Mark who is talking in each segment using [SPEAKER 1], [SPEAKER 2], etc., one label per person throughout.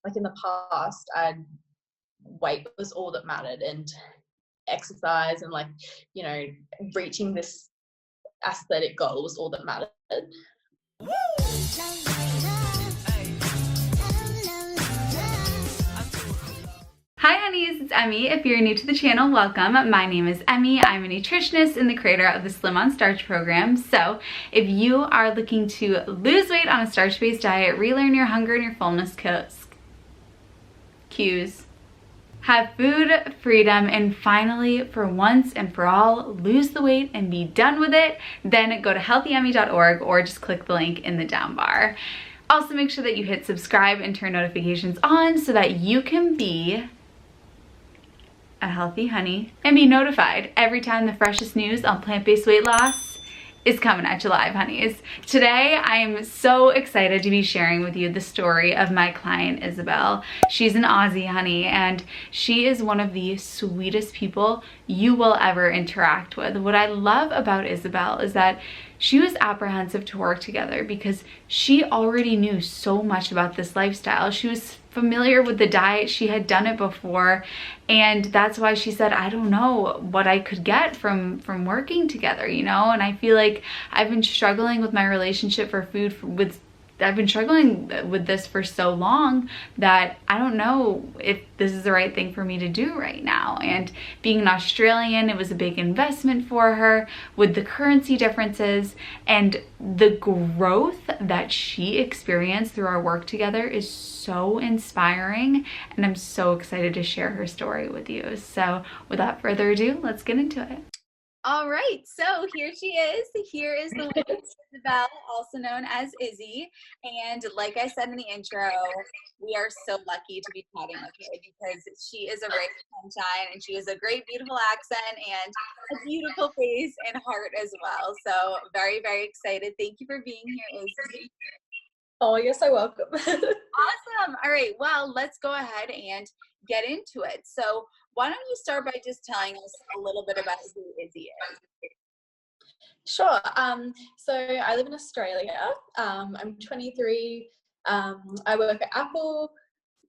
[SPEAKER 1] like in the past, weight was all that mattered, and exercise and like, you know, reaching this aesthetic goal was all that mattered.
[SPEAKER 2] Hi honeys, it's Emmie. If you're new to the channel, welcome. My name is Emmie. I'm a nutritionist and the creator of the Slim on Starch program. So if you are looking to lose weight on a starch-based diet, relearn your hunger and your fullness cues, have food freedom, and finally, for once and for all, lose the weight and be done with it, then go to healthyemmie.org or just click the link in the down bar. Also, make sure that you hit subscribe and turn notifications on so that you can be a healthy honey and be notified every time the freshest news on plant-based weight loss is coming at you live, honeys. Today, I am so excited to be sharing with you the story of my client, Isabelle. She's an Aussie honey, and she is one of the sweetest people you will ever interact with. What I love about Isabelle is that she was apprehensive to work together because she already knew so much about this lifestyle. She was familiar with the diet, she had done it before, and that's why she said, I don't know what I could get from working together, you know. And I feel like I've been struggling with my relationship for food I've been struggling with this for so long that I don't know if this is the right thing for me to do right now. And being an Australian, it was a big investment for her with the currency differences, and the growth that she experienced through our work together is so inspiring, and I'm so excited to share her story with you. So without further ado, let's get into it. All right, so here she is. Here is the woman, Isabelle, also known as Izzy. And like I said in the intro, we are so lucky to be chatting with her because she is a ray of sunshine, and she has a great, beautiful accent and a beautiful face and heart as well. So very, very excited. Thank you for being here, Izzy.
[SPEAKER 1] Oh, you're so welcome.
[SPEAKER 2] Awesome. All right, well, let's go ahead and get into it. So why don't you start by just telling us a little bit about who Izzy is?
[SPEAKER 1] Sure. So I live in Australia. I'm 23. I work at Apple.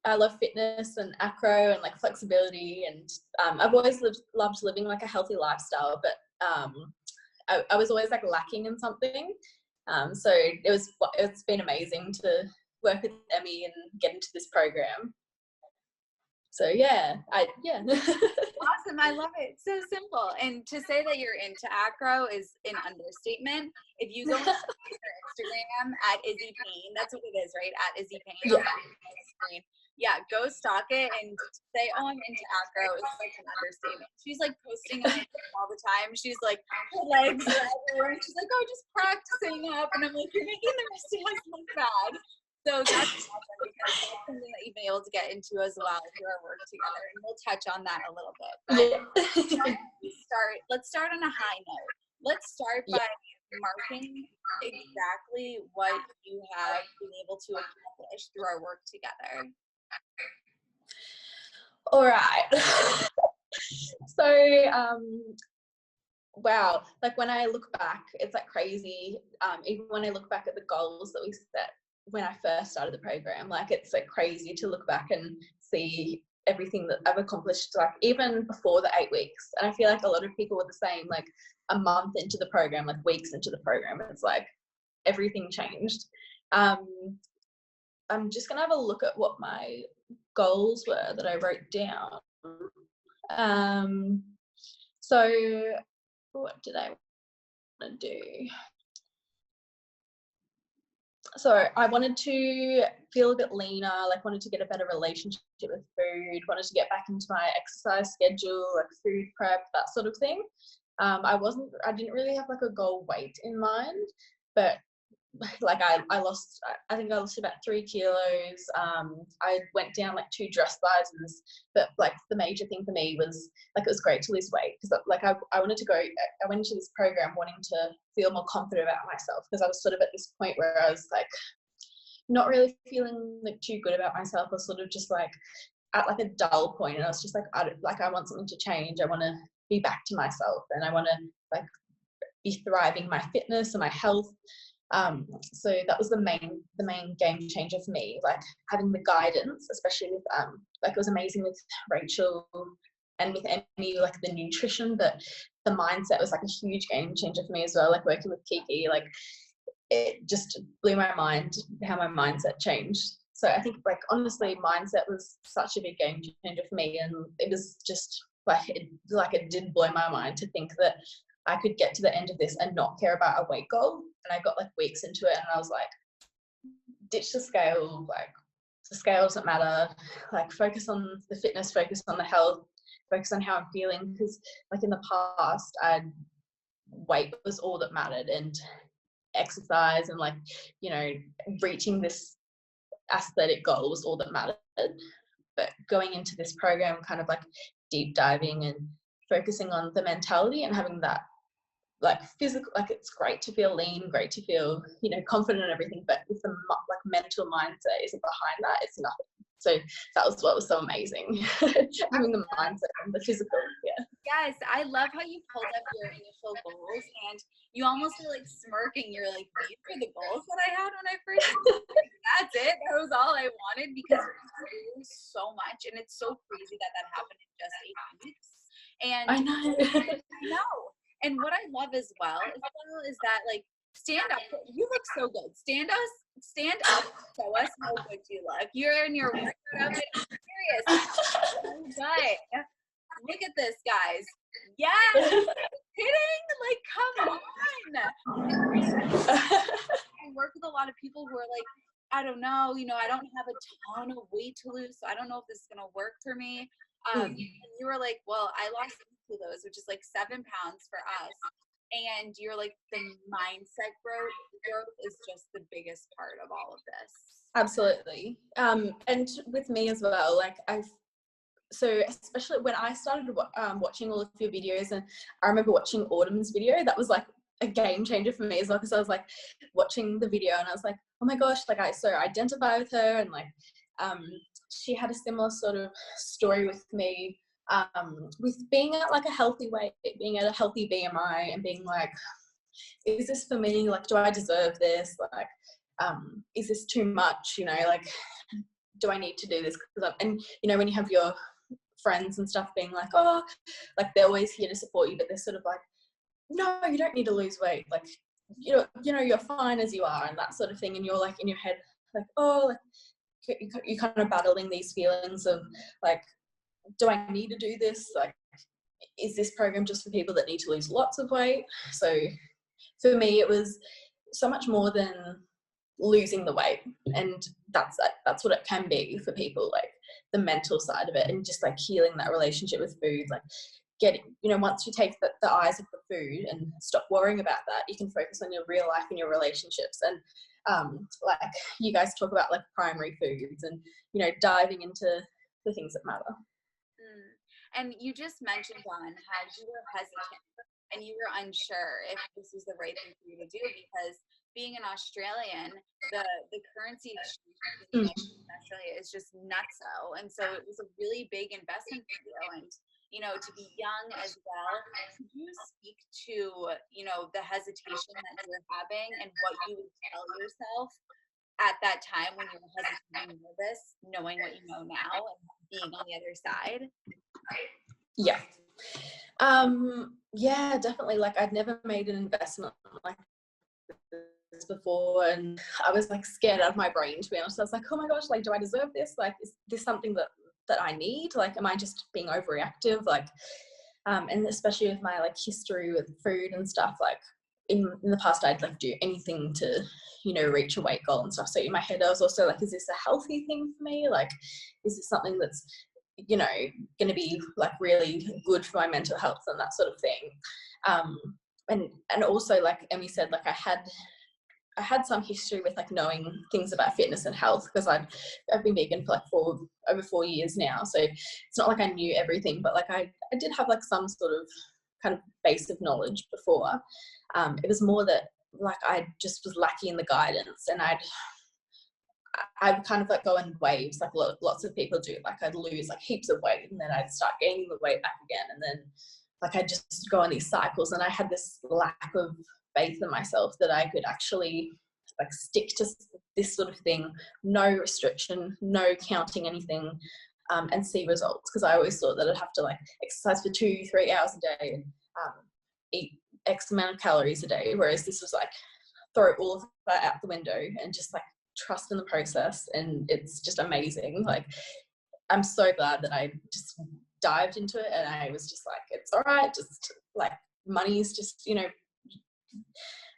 [SPEAKER 1] I love fitness and acro and like flexibility, and I've always loved living like a healthy lifestyle, but I was always like lacking in something. So it's been amazing to work with Emmie and get into this program. So yeah.
[SPEAKER 2] Awesome. I love it. So simple. And to say that you're into acro is an understatement. If you go on her Instagram at Izzy Payne, that's what it is, right? At Izzy Payne.
[SPEAKER 1] Yeah.
[SPEAKER 2] Yeah, go stalk it, and to say, oh, I'm into acro is such an understatement. She's like posting on all the time. She's like, her legs are everywhere, and she's like, oh, just practicing up. And I'm like, you're making the rest of us look bad. So that's awesome, because that's something that you've been able to get into as well through our work together, and we'll touch on that a little bit. But let's start on a high note. Let's start by marking exactly what you have been able to accomplish through our work together.
[SPEAKER 1] All right. So, wow, like when I look back, it's like crazy. Even when I look back at the goals that we set when I first started the program, like it's like crazy to look back and see everything that I've accomplished, like even before the 8 weeks. And I feel like a lot of people were the same, like a month into the program, like weeks into the program, it's like everything changed. I'm just gonna have a look at what my goals were that I wrote down. So what did I want to do? So I wanted to feel a bit leaner, like wanted to get a better relationship with food, wanted to get back into my exercise schedule, like food prep, that sort of thing. I didn't really have like a goal weight in mind, but like I think I lost about 3 kilos. I went down like 2 dress sizes, but like the major thing for me was like it was great to lose weight because like I went into this program wanting to feel more confident about myself, because I was sort of at this point where I was like not really feeling like too good about myself. I was sort of just like at like a dull point, and I was just like I want something to change. I want to be back to myself, and I want to like be thriving my fitness and my health. So that was the main game changer for me, like having the guidance, especially with like it was amazing with Rachel and with Emmie, like the nutrition, but the mindset was like a huge game changer for me as well. Like working with Kiki, like it just blew my mind how my mindset changed. So I think, like, honestly, mindset was such a big game changer for me, and it was just like it did blow my mind to think that I could get to the end of this and not care about a weight goal. And I got like weeks into it, and I was like, ditch the scale. Like, the scale doesn't matter. Like, focus on the fitness, focus on the health, focus on how I'm feeling. Because like in the past, weight was all that mattered, and exercise and, like, you know, reaching this aesthetic goal was all that mattered. But going into this program, kind of like deep diving and focusing on the mentality and having that, like, physical, like, it's great to feel lean, great to feel, you know, confident and everything, but if the like mental mindset isn't behind that, it's nothing. So that was what was so amazing. Having the mindset and the physical. Yeah.
[SPEAKER 2] Yes, I love how you pulled up your initial goals, and you almost were like smirking. You're like, these are the goals that I had when I first started. That's it. That was all I wanted, because we grew so much, and it's so crazy that happened in just 8 weeks. And
[SPEAKER 1] I know.
[SPEAKER 2] I know. And what I love as well is that, like, stand up. You look so good. Stand up. Show us how good you look. You're in your workout outfit. I'm serious. Oh, good. Look at this, guys. Yes. Kidding? Like, come on. I work with a lot of people who are like, I don't know, you know, I don't have a ton of weight to lose, so I don't know if this is gonna work for me. And you were like, well, I lost 2 kilos, which is like 7 pounds for us. And you're like, the mindset growth is just the biggest part of all of this.
[SPEAKER 1] Absolutely. And with me as well, like, so especially when I started watching all of your videos, and I remember watching Autumn's video, that was like a game changer for me as well, because I was like watching the video and I was like, oh my gosh, like, I so identify with her, and like she had a similar sort of story with me, with being at like a healthy weight, being at a healthy BMI, and being like, is this for me? Like, do I deserve this? Like, is this too much? You know, like, do I need to do this? And you know, when you have your friends and stuff being like, oh, like, they're always here to support you, but they're sort of like, no, you don't need to lose weight. Like, you know, you're fine as you are, and that sort of thing. And you're like in your head, like, oh, like, you're kind of battling these feelings of like, do I need to do this? Like, is this program just for people that need to lose lots of weight? So for me, it was so much more than losing the weight, and that's what it can be for people, like the mental side of it, and just like healing that relationship with food, like getting, you know, once you take the eyes of the food and stop worrying about that, you can focus on your real life and your relationships. And like, you guys talk about like primary foods, and, you know, diving into the things that matter.
[SPEAKER 2] And you just mentioned on how you were hesitant and you were unsure if this was the right thing for you to do, because being an Australian, the currency exchange in Australia is just nutso. And so it was a really big investment for you. And, you know, to be young as well, could you speak to, you know, the hesitation that you were having and what you would tell yourself at that time when you were hesitant and nervous, knowing what you know now and being on the other side?
[SPEAKER 1] Yeah. Yeah, definitely. Like, I'd never made an investment like this before, and I was like scared out of my brain, to be honest. I was like, oh my gosh, like, do I deserve this? Like, is this something that I need? Like, am I just being overreactive? Like, and especially with my like history with food and stuff, like in the past, I'd like do anything to, you know, reach a weight goal and stuff. So in my head, I was also like, is this a healthy thing for me? Like, is this something that's, you know, going to be like really good for my mental health and that sort of thing. And also, like Emmie said, like, I had some history with like knowing things about fitness and health, because I've been vegan for like over 4 years now. So it's not like I knew everything, but like I did have like some sort of kind of base of knowledge before. It was more that like I just was lacking in the guidance, and I'd kind of like go in waves, like lots of people do. Like, I'd lose like heaps of weight, and then I'd start gaining the weight back again, and then like I'd just go on these cycles. And I had this lack of faith in myself that I could actually like stick to this sort of thing, no restriction, no counting anything, and see results. Because I always thought that I'd have to like exercise for 2-3 hours a day and eat X amount of calories a day, whereas this was like throw all of that out the window and just like trust in the process, and it's just amazing. Like I'm so glad that I just dived into it, and I was just like, it's all right, just like money's just, you know,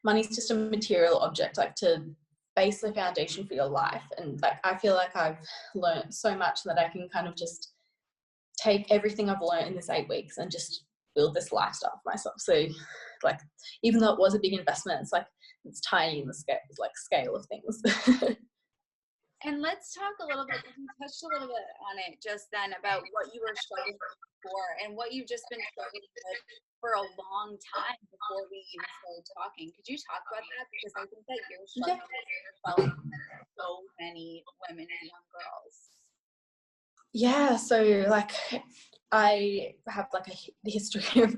[SPEAKER 1] money's just a material object, like to base the foundation for your life. And like I feel like I've learned so much that I can kind of just take everything I've learned in this 8 weeks and just build this lifestyle for myself. So like even though it was a big investment, it's like it's tiny in the scale of things.
[SPEAKER 2] And let's talk a little bit, you touched a little bit on it just then about what you were struggling with before and what you've just been struggling with for a long time before we even started talking. Could you talk about that? Because I think that you're struggling with so many women and young girls.
[SPEAKER 1] Yeah, so like I have like a history of